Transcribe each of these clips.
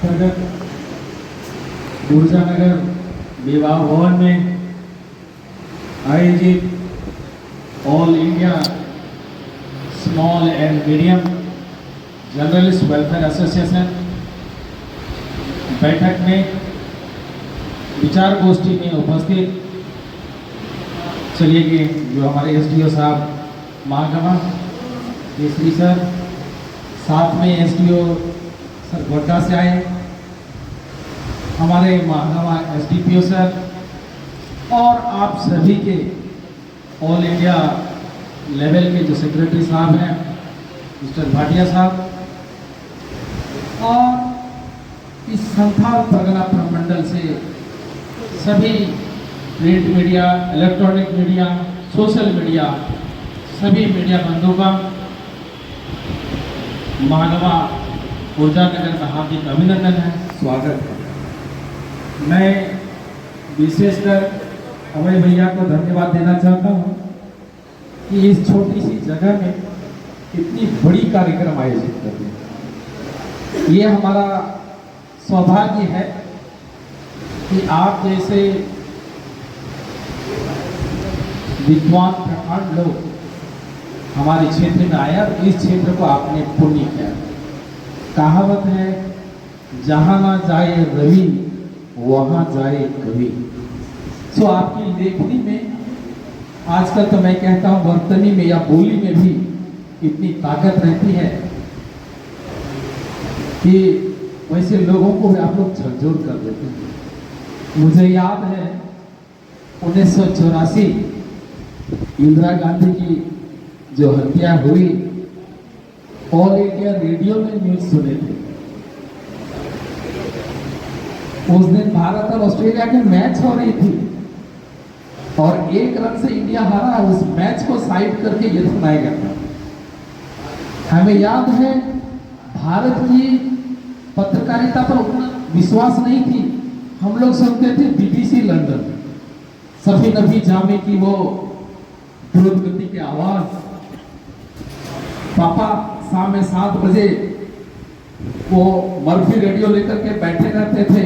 अंतर्गत ऊर्जानगर विवाह भवन में आयोजित all India small and medium journalist welfare association बैठक में विचार गोष्ठी में उपस्थित चलिए कि जो हमारे एसडीओ साहब महागमा केसरी सर, साथ में एसडीओ सर गोड्डा से आए, हमारे महागमा एसडीपीओ सर और आप सभी के ऑल इंडिया लेवल के जो सेक्रेटरी साहब हैं मिस्टर भाटिया साहब, और इस संथाल परगना प्रमंडल से सभी print media, electronic media, social media, सभी मीडिया बंधुओं का महागमा ऊर्जानगर में हार्दिक अभिनंदन है, स्वागत है। मैं विशेषकर अभय भैया को धन्यवाद देना चाहता हूँ कि इस छोटी सी जगह में इतनी बड़ी कार्यक्रम आयोजित कर दिया। ये हमारा सौभाग्य है कि आप जैसे विद्वान प्रखंड लोग हमारे क्षेत्र में आया और इस क्षेत्र को आपने पुण्य किया। कहावत है, जहां ना जाए रवि वहां जाए कवि। सो आपकी लेखनी में आजकल तो मैं कहता हूं वर्तनी में या बोली में भी इतनी ताकत रहती है कि वैसे लोगों को भी आप लोग झकझोर कर देते हैं। मुझे याद है 1984 इंदिरा गांधी की जो हत्या हुई, ऑल इंडिया रेडियो में न्यूज सुने थे। उस दिन भारत और ऑस्ट्रेलिया की मैच हो रही थी और 1 रन से इंडिया हारा। उस मैच को साइड करके ये सुनाया गया था। हमें याद है भारत की पत्रकारिता पर उतना विश्वास नहीं थी। हम लोग सुनते थे बीबीसी लंदन, सफी नबी जामे की वो द्रुत गति की आवाज, पापा शाम में 7 बजे वो मर्फी रेडियो लेकर के बैठे रहते थे।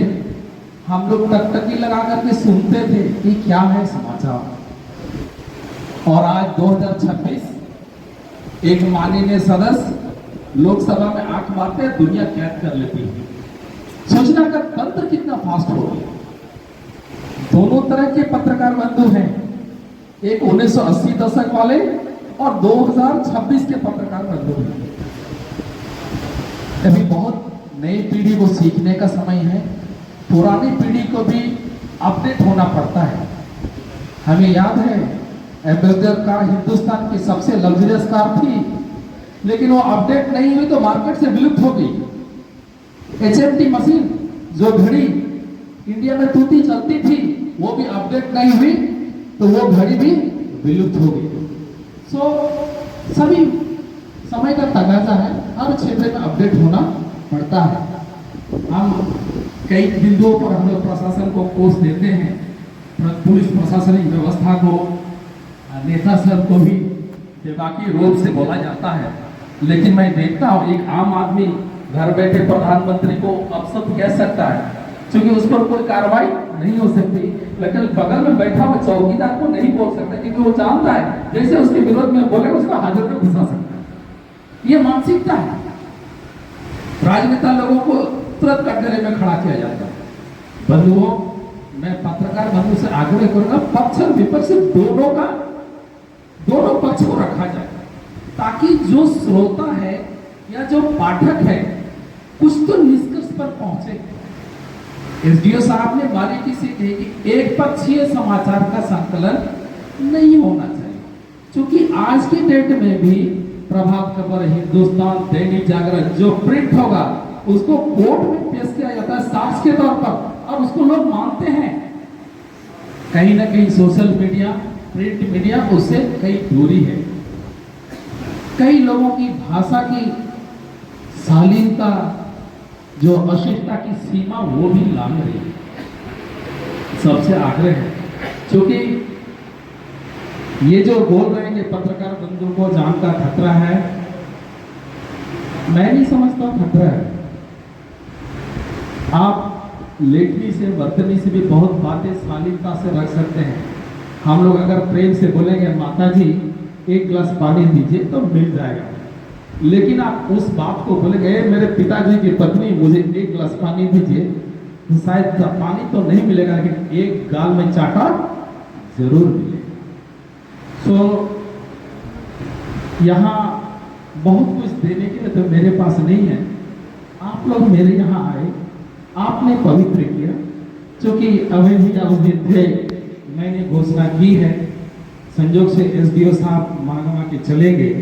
हम लोग टकटकी लगा करके सुनते थे कि क्या है समाचार। और आज 2026 एक माननीय सदस्य लोकसभा में आंख मारते दुनिया कैद कर लेती है। सूचना का तंत्र कितना फास्ट हो गया। दोनों तरह के पत्रकार बंधु हैं, एक 1980 दशक वाले और 2026 के पत्रकार बंधु हैं। अभी बहुत नई पीढ़ी को सीखने का समय है, पुरानी पीढ़ी को भी अपडेट होना पड़ता है। हमें याद है एम्बेसडर कार हिंदुस्तान की सबसे लग्जरियस कार थी, लेकिन वो अपडेट नहीं हुई तो मार्केट से विलुप्त हो गई। एचएमटी मशीन जो घड़ी इंडिया में टूटी चलती थी, वो भी अपडेट नहीं हुई तो वो घड़ी भी विलुप्त हो गई। सो सभी समय का तकाजा है, हर क्षेत्र में अपडेट होना पड़ता है। हम कई बिंदुओं पर हम लोग प्रशासन को कोष देते हैं, पुलिस प्रशासनिक व्यवस्था को, नेता सर को भी बेबाकी रूप से बोला जाता है, लेकिन मैं देखता हूँ एक आम आदमी घर बैठे प्रधानमंत्री को अपशब्द कह सकता है क्योंकि उस पर कोई कार्रवाई नहीं हो सकती, लेकिन बगल में बैठा हुआ चौकीदार को नहीं बोल सकता क्योंकि वो जानता है जैसे उसके विरोध में बोले उसको हाजत में घुसा सकता है। ये मानसिकता है। राजनेता लोगों को तुरंत कटघरे में खड़ा किया जाता है। बंधुओं, मैं पत्रकार बंधु से आग्रह करूंगा, पक्ष और विपक्ष दोनों पक्ष को रखा जाए ताकि जो श्रोता है या जो पाठक है कुछ तो निष्कर्ष पर पहुंचे। एसडीओ साहब ने बारीकी से कही कि एक पक्षीय समाचार का संकलन नहीं होना चाहिए, क्योंकि आज की डेट में भी प्रभात खबर, हिंदुस्तान, दैनिक जागरण जो प्रिंट होगा उसको कोर्ट में पेश किया जाता है साक्ष्य के तौर पर और उसको लोग मानते हैं। कहीं ना कहीं सोशल मीडिया, प्रिंट मीडिया उससे कई दूरी है। कई लोगों की भाषा की शालीनता, जो अशिष्टता की सीमा वो भी लांघ रही है। सबसे आग्रह है, क्योंकि ये जो बोल रहे हैं कि पत्रकार बंधु को जान का खतरा है, मैं नहीं समझता खतरा है। आप लेखनी से बर्तनी से भी बहुत बातें शालीनता से रख सकते हैं। हम लोग अगर प्रेम से बोलेंगे माता जी एक गिलास पानी दीजिए तो मिल जाएगा, लेकिन आप उस बात को बोलेंगे मेरे पिताजी की पत्नी मुझे एक गिलास पानी दीजिए, तो शायद पानी तो नहीं मिलेगा लेकिन एक गाल में चाटा जरूर मिलेगा। तो यहाँ बहुत कुछ देने के लिए तो मेरे पास नहीं है। आप लोग मेरे यहाँ आए, आपने पवित्र किया, क्योंकि अवधि थे मैंने घोषणा की है। संजोग से एसडीओ साहब महागमा के चले गए,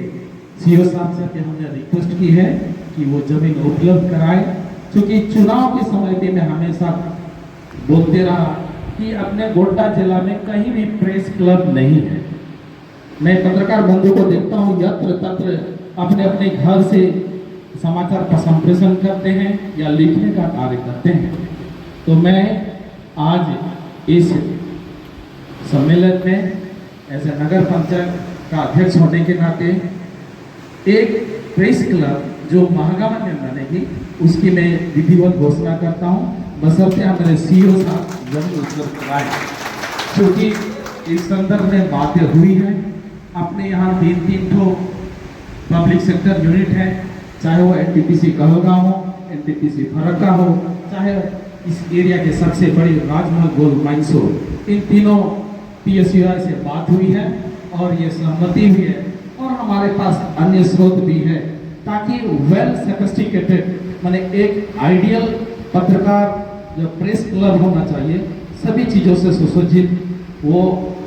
सीओ साहब से हमने रिक्वेस्ट की है कि वो जमीन उपलब्ध कराए, क्योंकि चुनाव के समय पे मैं हमेशा बोलते रहा कि अपने गोड्डा जिला में कहीं भी प्रेस क्लब नहीं है। मैं पत्रकार बंधु को देखता हूँ यत्र तत्र अपने अपने घर से समाचार का संप्रेषण करते हैं या लिखने का कार्य करते हैं। तो मैं आज इस सम्मेलन में ऐसे नगर पंचायत का अध्यक्ष होने के नाते एक प्रेस क्लब जो महागामा में बनेगी उसकी मैं विधिवत घोषणा करता हूँ, बशर्ते हमारे सीईओ साहब जमीन उपलब्ध कराए, क्योंकि इस संदर्भ में बातें हुई है। अपने यहाँ 3 ठो पब्लिक सेक्टर यूनिट है, चाहे वो एनटीपीसी कहलगांव हो, एनटीपीसी फरक्का हो, चाहे इस एरिया के सबसे बड़ी राजमहल गोल्ड माइंस हो। इन तीनों पीएसयूआई से बात हुई है और ये सहमति हुई है, और हमारे पास अन्य स्रोत भी है, ताकि वेल सोफिस्टिकेटेड माने एक आइडियल पत्रकार जो प्रेस क्लब होना चाहिए सभी चीज़ों से सुसज्जित, वो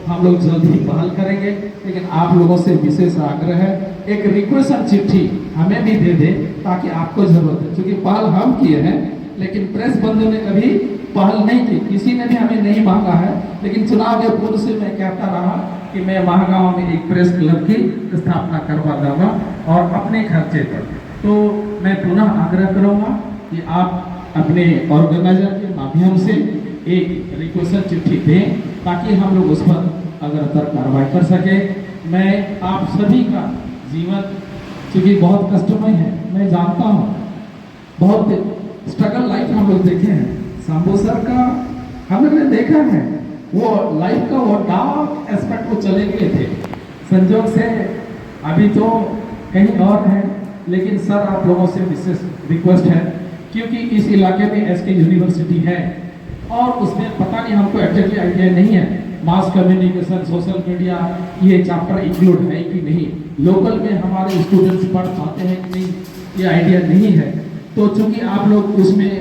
हम लोग जल्द ही पहल करेंगे। लेकिन आप लोगों से विशेष आग्रह है, एक रिक्वेस्ट चिट्ठी हमें भी दे दे ताकि आपको जरूरत है, क्योंकि पहल हम किए हैं लेकिन प्रेस बंधु ने कभी पहल नहीं की, किसी ने भी हमें नहीं मांगा है। लेकिन चुनाव के पूर्व से मैं कहता रहा कि मैं महागांव में एक प्रेस क्लब की स्थापना करवा दूंगा और अपने खर्चे पर। तो मैं पुनः आग्रह करूंगा कि आप अपने ऑर्गेनाइजर के माध्यम से एक रिक्वेस्ट चिट्ठी दें ताकि हम लोग उस पर अग्रतर कार्रवाई कर सके। मैं आप सभी का जीवन क्योंकि बहुत कष्टमय है, मैं जानता हूँ, बहुत स्ट्रगल लाइफ हम लोग देखे हैं। शंभू सर का हम लोग ने देखा है, वो लाइफ का वो डार्क एस्पेक्ट वो चले गए थे। संजोग से अभी तो कहीं और है, लेकिन सर आप लोगों से विशेष रिक्वेस्ट है, क्योंकि इस इलाके में एसके यूनिवर्सिटी है और उसमें पता नहीं हमको एग्जैक्टली आइडिया नहीं है मास कम्युनिकेशन सोशल मीडिया ये चैप्टर इंक्लूड है कि नहीं, लोकल में हमारे स्टूडेंट्स पढ़ पाते हैं कि नहीं, ये आइडिया नहीं है। तो चूंकि आप लोग उसमें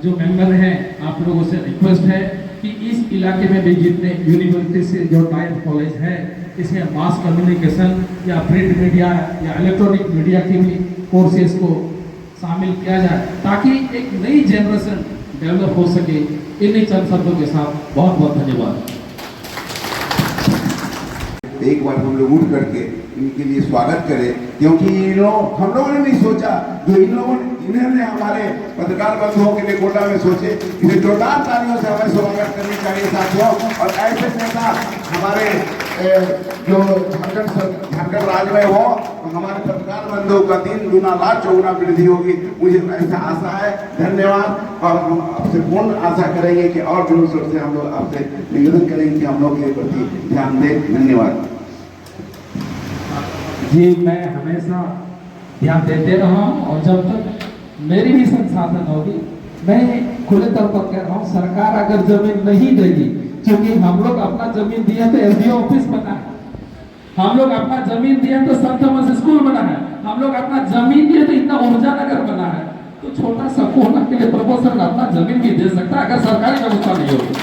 जो मेंबर हैं, आप लोगों से रिक्वेस्ट है कि इस इलाके में भी जितने यूनिवर्सिटी से जो टाइप कॉलेज है इसमें मास कम्युनिकेशन या प्रिंट मीडिया या इलेक्ट्रॉनिक मीडिया के भी कोर्सेज को शामिल किया जाए, ताकि एक नई जनरेशन डेवलप हो सके। इन्हीं चंद शब्दों के साथ बहुत बहुत धन्यवाद। एक बार हम लोग उठ करके इनके लिए स्वागत करें, क्योंकि हम लोगों ने नहीं सोचा, जो इन्होंने हमारे पत्रकार बंधुओं के लिए गोड्डा में सोचे, इसे जोरदार तालियों से हमें स्वागत करनी चाहिए साथियों। और ऐसे नेता हमारे जो झारखंड राज्य में हो, हमारे पत्रकार बंधुओं का 3 गुना लाख 4 गुना वृद्धि होगी, मुझे ऐसा आशा है। धन्यवाद। और हम आपसे पूर्ण आशा करेंगे कि और जुलूस से हम लोग आपसे निवेदन करेंगे कि हम लोग के प्रति ध्यान दें। धन्यवाद जी। मैं हमेशा ध्यान देते रहा हूँ और जब तक मेरी भी संसाधन होगी, मैं खुले तौर पर कह रहा हूँ, सरकार अगर जमीन नहीं देगी, क्योंकि हम लोग अपना जमीन दिया तो एसडीओ ऑफिस बना है, हम लोग अपना जमीन दिया तो संत थॉमस स्कूल बना है, हम लोग अपना जमीन दिया तो इतना ऊर्जा नगर बना है। तो छोटा सा कोना के लिए प्रपोजल अपना जमीन भी दे सकता है अगर सरकारी व्यवस्था नहीं होगी।